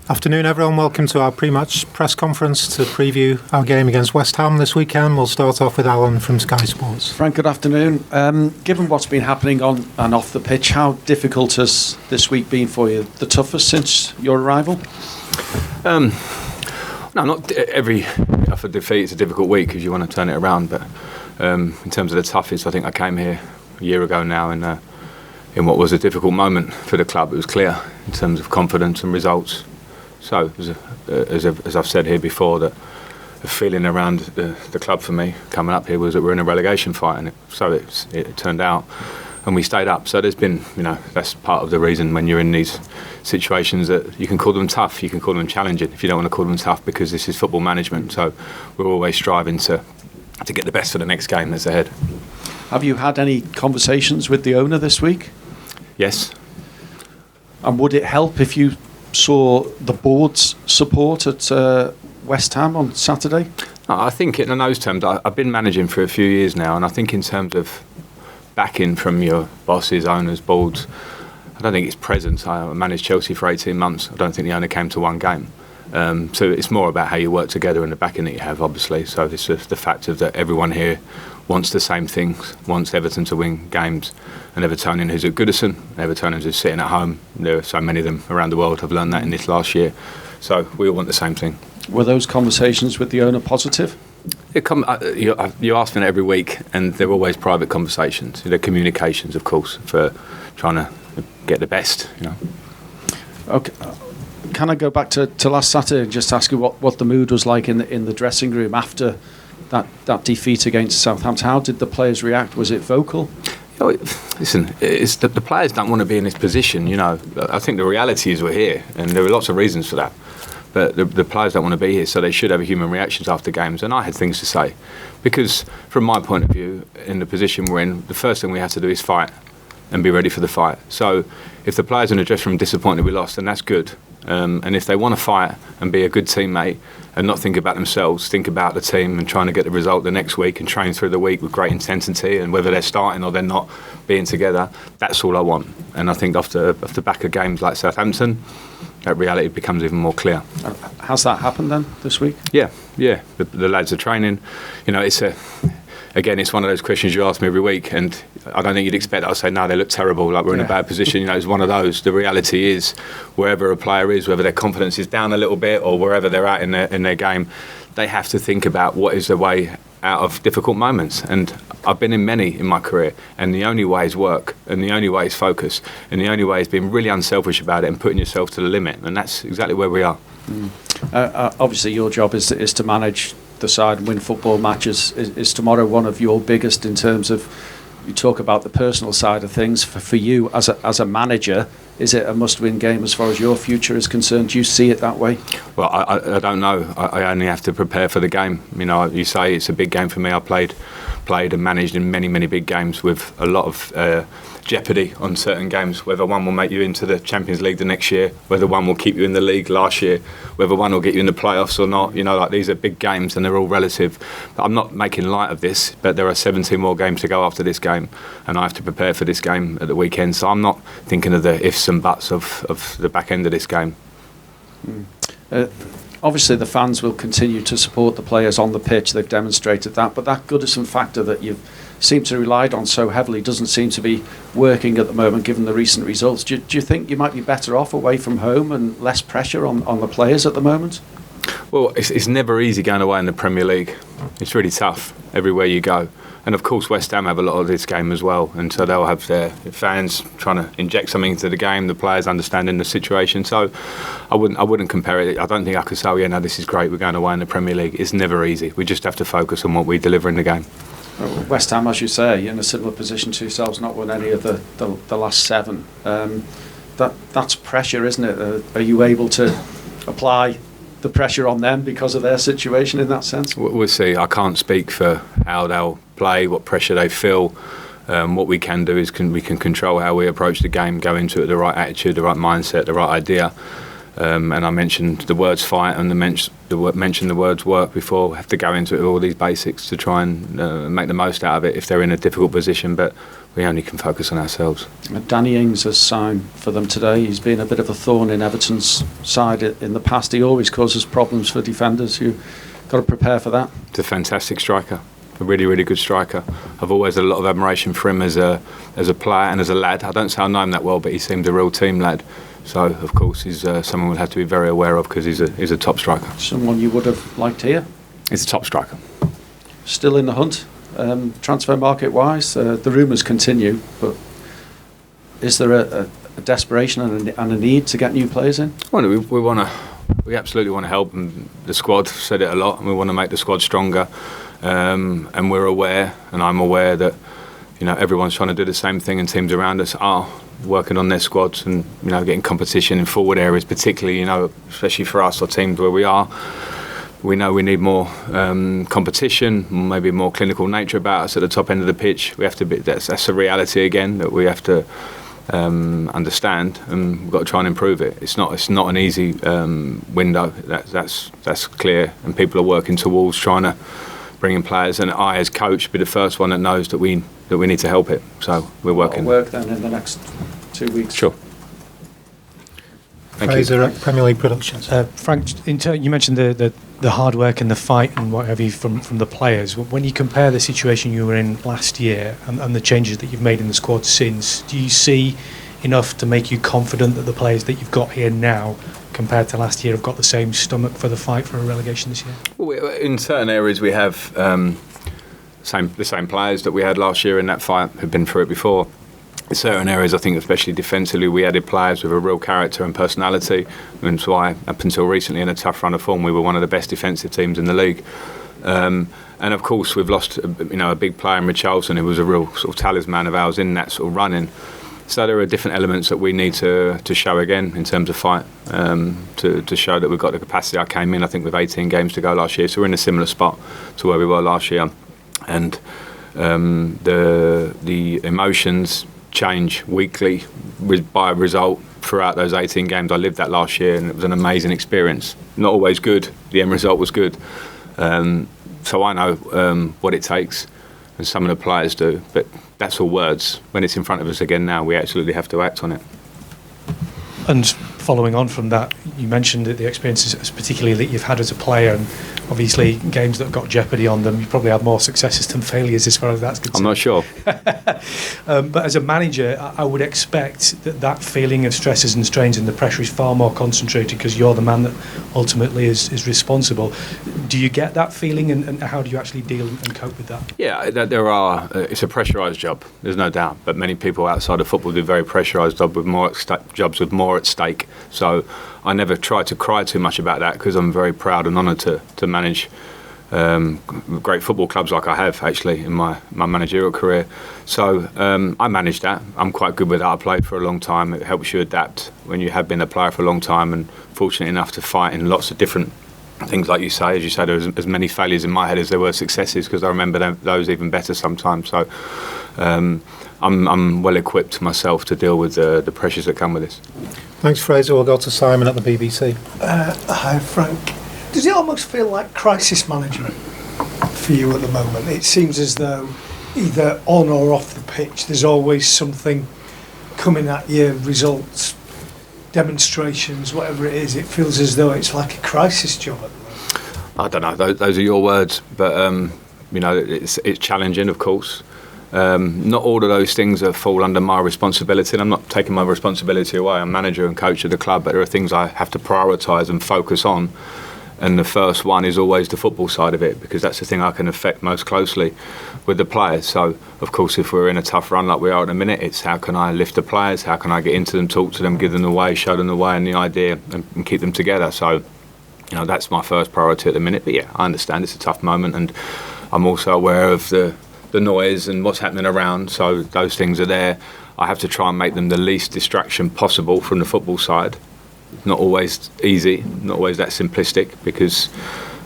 Afternoon, everyone. Welcome to our pre-match press conference to preview our game against West Ham this weekend. We'll start off with Alan from Sky Sports. Frank, good afternoon. Given what's been happening on and off the pitch, how difficult has this week been for you? The toughest since your arrival? No, not every after defeat. It's a difficult week because you want to turn it around. But in terms of the toughest, I think I came here a year ago now in what was a difficult moment for the club. It was clear in terms of confidence and results. So, as I've said here before, that the feeling around the club for me coming up here was that we're in a relegation fight, and it turned out, and we stayed up. So there's been, that's part of the reason when you're in these situations that you can call them tough, you can call them challenging. If you don't want to call them tough, because this is football management, so we're always striving to get the best for the next game that's ahead. Have you had any conversations with the owner this week? Yes. And would it help if you saw the board's support at West Ham on Saturday? I think in those terms, I've been managing for a few years now, and I think in terms of backing from your bosses, owners, boards, I don't think it's present. I managed Chelsea for 18 months. I don't think the owner came to one game. So it's more about how you work together and the backing that you have, obviously. So it's just the fact of that everyone here wants the same things, wants Everton to win games. An Evertonian who's at Goodison, Evertonians who's sitting at home. There are so many of them around the world. I've learned that in this last year. So we all want the same thing. Were those conversations with the owner positive? You ask them every week, and they're always private conversations. They're communications, of course, for trying to get the best. Okay. Can I go back to last Saturday and just ask you what the mood was like in the dressing room after that defeat against Southampton? How did the players react? Was it vocal? Listen, it's the players don't want to be in this position. I think the reality is we're here, and there are lots of reasons for that. But the players don't want to be here, so they should have human reactions after games. And I had things to say, because from my point of view, in the position we're in, the first thing we have to do is fight and be ready for the fight. So if the players in the dressing room disappointed we lost, then that's good. And if they want to fight and be a good teammate and not think about themselves, think about the team and trying to get the result the next week and train through the week with great intensity, and whether they're starting or they're not being together, that's all I want. And I think off the back of games like Southampton, that reality becomes even more clear. Has that happened then this week? Yeah. The lads are training. It's one of those questions you ask me every week, and I don't think you'd expect that I'll say, no, they look terrible, like we're in a bad position. It's one of those. The reality is, wherever a player is, whether their confidence is down a little bit or wherever they're at in their game, they have to think about what is the way out of difficult moments. And I've been in many in my career, and the only way is work, and the only way is focus, and the only way is being really unselfish about it and putting yourself to the limit, and that's exactly where we are. Obviously your job is to manage the side and win football matches. Is tomorrow one of your biggest in terms of, you talk about the personal side of things, for you as a manager? Is it a must-win game as far as your future is concerned? Do you see it that way? Well, I don't know. I only have to prepare for the game. You say it's a big game for me. I played and managed in many, many big games with a lot of jeopardy on certain games, whether one will make you into the Champions League the next year, whether one will keep you in the league last year, whether one will get you in the playoffs or not. These are big games and they're all relative. But I'm not making light of this, but there are 17 more games to go after this game, and I have to prepare for this game at the weekend. So I'm not thinking of the ifs and buts of the back end of this game. Obviously the fans will continue to support the players on the pitch. They've demonstrated that, but that Goodison factor that you've seemed to relied on so heavily doesn't seem to be working at the moment, given the recent results. Do you think you might be better off away from home and less pressure on the players at the moment? Well, it's never easy going away in the Premier League. It's really tough everywhere you go. And of course West Ham have a lot of this game as well, and so they'll have their fans trying to inject something into the game, the players understanding the situation. So I wouldn't compare it. I don't think I could say, this is great, we're going away in the Premier League. It's never easy. We just have to focus on what we deliver in the game. West Ham, as you say, in a similar position to yourselves, not won any of the last 7. That's pressure, isn't it? Are you able to apply the pressure on them because of their situation in that sense? We'll see. I can't speak for how they'll play, what pressure they feel. What we can do is we can control how we approach the game, go into it with the right attitude, the right mindset, the right idea. And I mentioned the words fight and mentioned the words work before. We have to go into it with all these basics to try and make the most out of it if they're in a difficult position, but we only can focus on ourselves. Danny Ings has signed for them today. He's been a bit of a thorn in Everton's side in the past. He always causes problems for defenders. You've got to prepare for that. It's a fantastic striker, a really, really good striker. I've always had a lot of admiration for him as a player and as a lad. I don't say I know him that well, but he seemed a real team lad. So, of course, he's someone we'll have to be very aware of because he's a top striker. Someone you would have liked here? He's a top striker. Still in the hunt, transfer market-wise? The rumours continue, but is there a desperation and a need to get new players in? Well, we absolutely want to help, and the squad said it a lot, and we want to make the squad stronger. And we're aware, and I'm aware that everyone's trying to do the same thing, and teams around us are working on their squads and getting competition in forward areas, particularly especially for us or teams where we are. We know we need more competition, maybe more clinical nature about us at the top end of the pitch. We have to be. That's a reality again that we have to understand, and we've got to try and improve it. It's not an easy window. That's clear, and people are working towards trying to bring in players. And I, as coach, be the first one that knows that we need to help it. So we're working. Work then in the next 2 weeks. Sure. Thank Fraser you. at Premier League Productions. Frank, you mentioned the hard work and the fight and what have you from the players. When you compare the situation you were in last year and the changes that you've made in the squad since, do you see enough to make you confident that the players that you've got here now compared to last year have got the same stomach for the fight for a relegation this year? Well, in certain areas we have the same players that we had last year in that fight who've been through it before. In certain areas, I think especially defensively, we added players with a real character and personality, and that's why up until recently in a tough run of form we were one of the best defensive teams in the league. And of course we've lost a big player in Richarlison who was a real sort of talisman of ours in that sort of running. So there are different elements that we need to show again in terms of fight, to show that we've got the capacity. I came in, I think, with 18 games to go last year, so we're in a similar spot to where we were last year. And the emotions change weekly by result throughout those 18 games. I lived that last year, and it was an amazing experience. Not always good. The end result was good. So I know what it takes, and some of the players do, but that's all words. When it's in front of us again now, we absolutely have to act on it. And following on from that, you mentioned that the experiences particularly that you've had as a player, and obviously games that have got jeopardy on them, you probably had more successes than failures as far as that's concerned. I'm not sure. But as a manager, I would expect that feeling of stresses and strains and the pressure is far more concentrated because you're the man that ultimately is responsible. Do you get that feeling, and how do you actually deal and cope with that? Yeah, it's a pressurised job, there's no doubt, but many people outside of football do very pressurised jobs with more at stake. So I never try to cry too much about that because I'm very proud and honoured to manage great football clubs like I have actually in my managerial career. So I manage that. I'm quite good with that. I played for a long time. It helps you adapt when you have been a player for a long time, and fortunate enough to fight in lots of different things. Like you say, as you said, there was as many failures in my head as there were successes, because I remember those even better sometimes. So I'm well equipped myself to deal with the pressures that come with this. Thanks, Fraser. We'll go to Simon at the BBC. Hi, Frank. Does it almost feel like crisis management for you at the moment? It seems as though either on or off the pitch there's always something coming at you, results, demonstrations, whatever it is. It feels as though it's like a crisis job at the moment. I don't know, those are your words, but it's challenging, of course. Not all of those things fall under my responsibility, and I'm not taking my responsibility away. I'm manager and coach of the club, but there are things I have to prioritise and focus on. And the first one is always the football side of it, because that's the thing I can affect most closely with the players. So, of course, if we're in a tough run like we are at the minute, it's how can I lift the players, how can I get into them, talk to them, give them the way, show them the way and the idea, and keep them together. So, that's my first priority at the minute. But yeah, I understand it's a tough moment, and I'm also aware of the noise and what's happening around. So those things are there. I have to try and make them the least distraction possible from the football side. Not always easy, not always that simplistic, because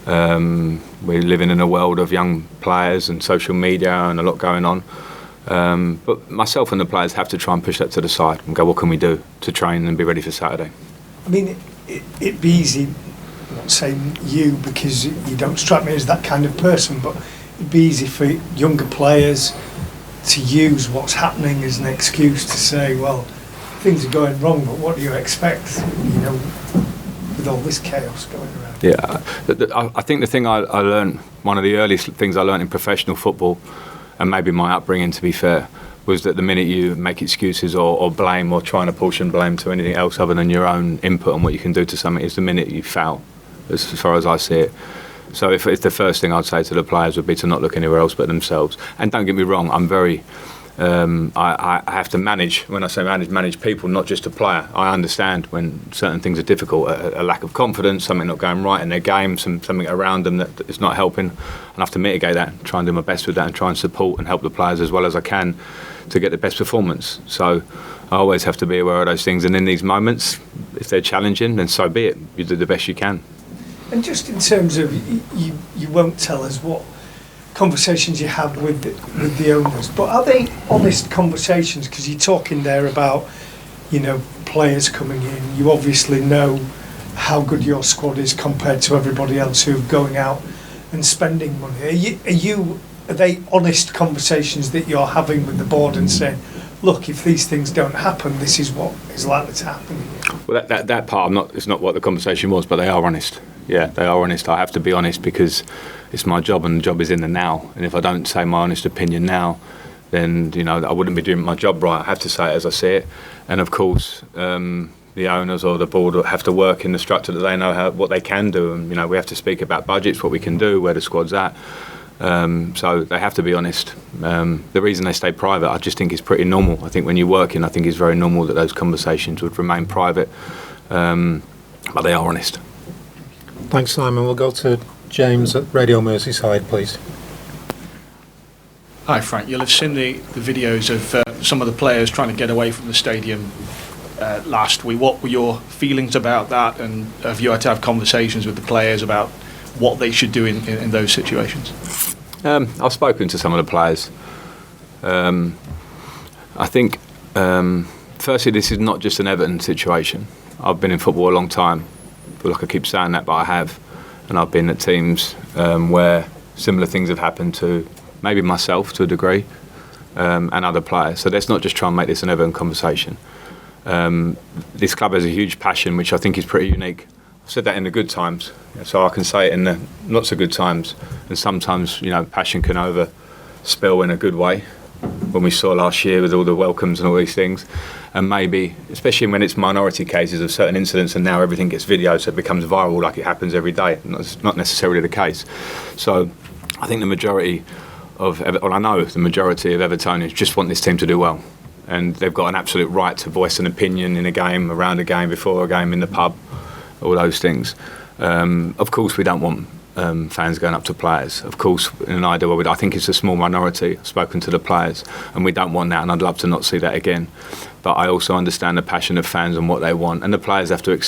we're living in a world of young players and social media and a lot going on. But myself and the players have to try and push that to the side and go, what can we do to train and be ready for Saturday? I mean, it'd be easy, I'm not saying you because you don't strike me as that kind of person, but it'd be easy for younger players to use what's happening as an excuse to say, well, things are going wrong, but what do you expect, with all this chaos going around? Yeah, I think the thing I learned, one of the earliest things I learned in professional football, and maybe my upbringing to be fair, was that the minute you make excuses or blame or try and apportion blame to anything else other than your own input on what you can do to something is the minute you foul, as far as I see it. So if the first thing I'd say to the players would be to not look anywhere else but themselves. And don't get me wrong, I'm very... I have to manage, when I say manage people, not just a player. I understand when certain things are difficult, a lack of confidence, something not going right in their game, something around them that is not helping. I have to mitigate that, try and do my best with that and try and support and help the players as well as I can to get the best performance. So I always have to be aware of those things, and in these moments, if they're challenging, then so be it. You do the best you can. And just in terms of, you won't tell us what conversations you have with the owners, but are they honest conversations? Because you're talking there about, players coming in. You obviously know how good your squad is compared to everybody else who are going out and spending money. Are they honest conversations that you're having with the board and saying, look, if these things don't happen, this is what is likely to happen? Well, that part, it's not what the conversation was, but they are honest. Yeah, they are honest. I have to be honest because it's my job, and the job is in the now. And if I don't say my honest opinion now, then I wouldn't be doing my job right. I have to say it as I see it. And of course, the owners or the board have to work in the structure that they know what they can do. And we have to speak about budgets, what we can do, where the squad's at. So they have to be honest. The reason they stay private, I just think is pretty normal. I think when you're working, I think it's very normal that those conversations would remain private. But they are honest. Thanks, Simon. We'll go to James at Radio Merseyside, please. Hi, Frank. You'll have seen the videos of some of the players trying to get away from the stadium last week. What were your feelings about that, and have you had to have conversations with the players about what they should do in those situations? I've spoken to some of the players. I think, firstly, this is not just an Everton situation. I've been in football a long time. I feel like I keep saying that, but I have. And I've been at teams where similar things have happened to maybe myself to a degree and other players. So let's not just try and make this an Everton conversation. This club has a huge passion, which I think is pretty unique. I've said that in the good times, so I can say it in the not so good times. And sometimes, passion can overspill in a good way. When we saw last year with all the welcomes and all these things, and maybe, especially when it's minority cases of certain incidents, and now everything gets videoed, so it becomes viral like it happens every day. And that's not necessarily the case. So I think the majority of, I know the majority of Evertonians just want this team to do well, and they've got an absolute right to voice an opinion in a game, around a game, before a game, in the pub, all those things. Of course, we don't want fans going up to players. Of course, in an ideal world, I think it's a small minority. I've spoken to the players, and we don't want that, and I'd love to not see that again. But I also understand the passion of fans and what they want, and the players have to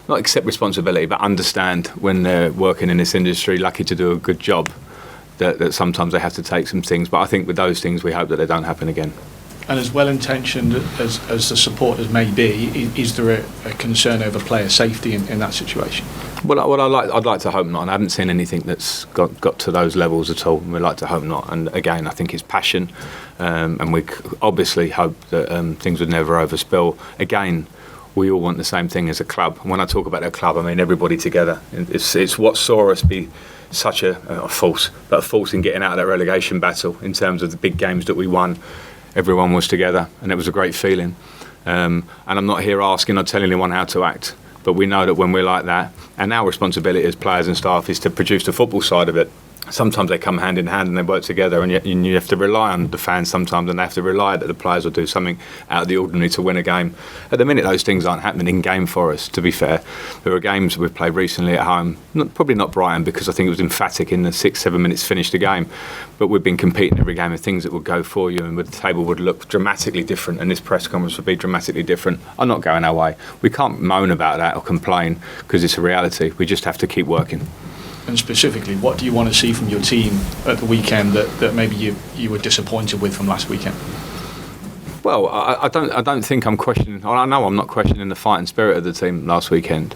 not accept responsibility, but understand when they're working in this industry, lucky to do a good job, that sometimes they have to take some things. But I think with those things, we hope that they don't happen again. And as well-intentioned as the supporters may be, is there a concern over player safety in that situation? Well, I'd like to hope not, and I haven't seen anything that's got to those levels at all. We'd like to hope not. And again, I think it's passion, and we obviously hope that things would never overspill. Again, we all want the same thing as a club. And when I talk about a club, I mean everybody together. It's what saw us be such a force in getting out of that relegation battle in terms of the big games that we won. Everyone was together, and it was a great feeling. And I'm not here asking or telling anyone how to act, but we know that when we're like that, and our responsibility as players and staff is to produce the football side of it. Sometimes they come hand in hand and they work together, and you have to rely on the fans sometimes, and they have to rely that the players will do something out of the ordinary to win a game. At the minute, those things aren't happening in game for us, to be fair. There are games we've played recently at home, probably not Brighton, because I think it was emphatic in the 6-7 minutes finished the game, but we've been competing every game with things that would go for you, and the table would look dramatically different, and this press conference would be dramatically different. I'm not going our way. We can't moan about that or complain, because it's a reality. We just have to keep working. And specifically, what do you want to see from your team at the weekend that maybe you were disappointed with from last weekend? Well, I don't think I'm questioning. I know I'm not questioning the fighting spirit of the team last weekend.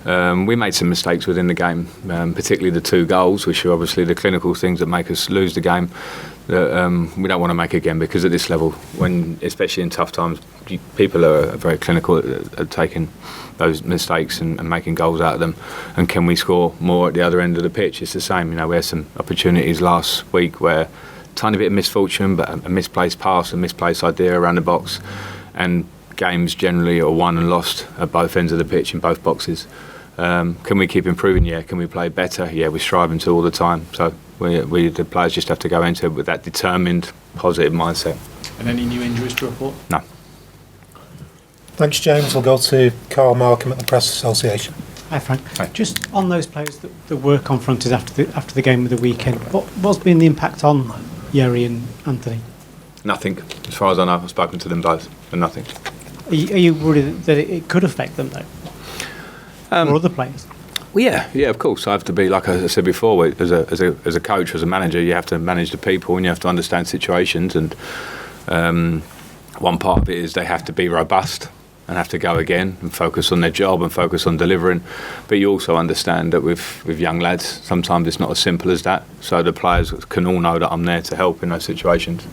We made some mistakes within the game, particularly the 2 goals, which are obviously the clinical things that make us lose the game. That we don't want to make again, because at this level, when especially in tough times, people are very clinical at taking those mistakes and making goals out of them. And can we score more at the other end of the pitch? It's the same. We had some opportunities last week where tiny bit of misfortune, but a misplaced pass, a misplaced idea around the box, and games generally are won and lost at both ends of the pitch in both boxes. Can we keep improving? Yeah. Can we play better? Yeah, we're striving to all the time. So the players just have to go into it with that determined, positive mindset. And any new injuries to report? No. Thanks, James. We'll go to Carl Markham at the Press Association. Hi, Frank. Hi. Just on those players that were confronted after the game of the weekend, what's been the impact on Yerry and Anthony? Nothing. As far as I know, I've spoken to them both, and nothing. Are you worried that it could affect them, though? Or other players? Well, yeah, of course. I have to be, like I said before, as a coach, as a manager, you have to manage the people and you have to understand situations. And one part of it is they have to be robust and have to go again and focus on their job and focus on delivering. But you also understand that with young lads, sometimes it's not as simple as that. So the players can all know that I'm there to help in those situations.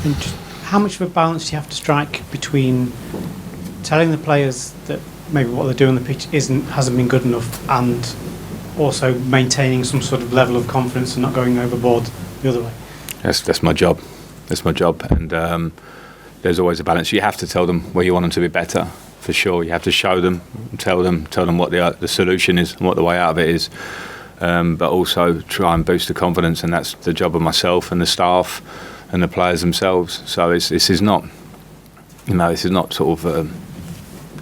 And just how much of a balance do you have to strike between telling the players that maybe what they're doing on the pitch hasn't been good enough, and also maintaining some sort of level of confidence and not going overboard the other way? That's my job. That's my job. And there's always a balance. You have to tell them where you want them to be better, for sure. You have to show them, tell them what the solution is and what the way out of it is. But also try and boost the confidence, and that's the job of myself and the staff and the players themselves. So this is not sort of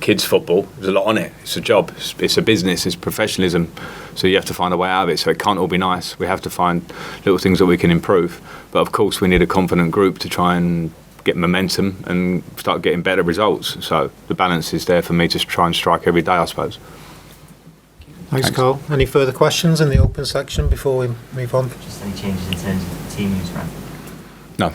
kids football. There's a lot on it. It's a job. It's a business. It's professionalism. So you have to find a way out of it. So it can't all be nice. We have to find little things that we can improve. But of course, we need a confident group to try and get momentum and start getting better results. So the balance is there for me to try and strike every day, I suppose. Thanks, Carl. Any further questions in the open section before we move on? Just any changes in terms of the team use, right? No.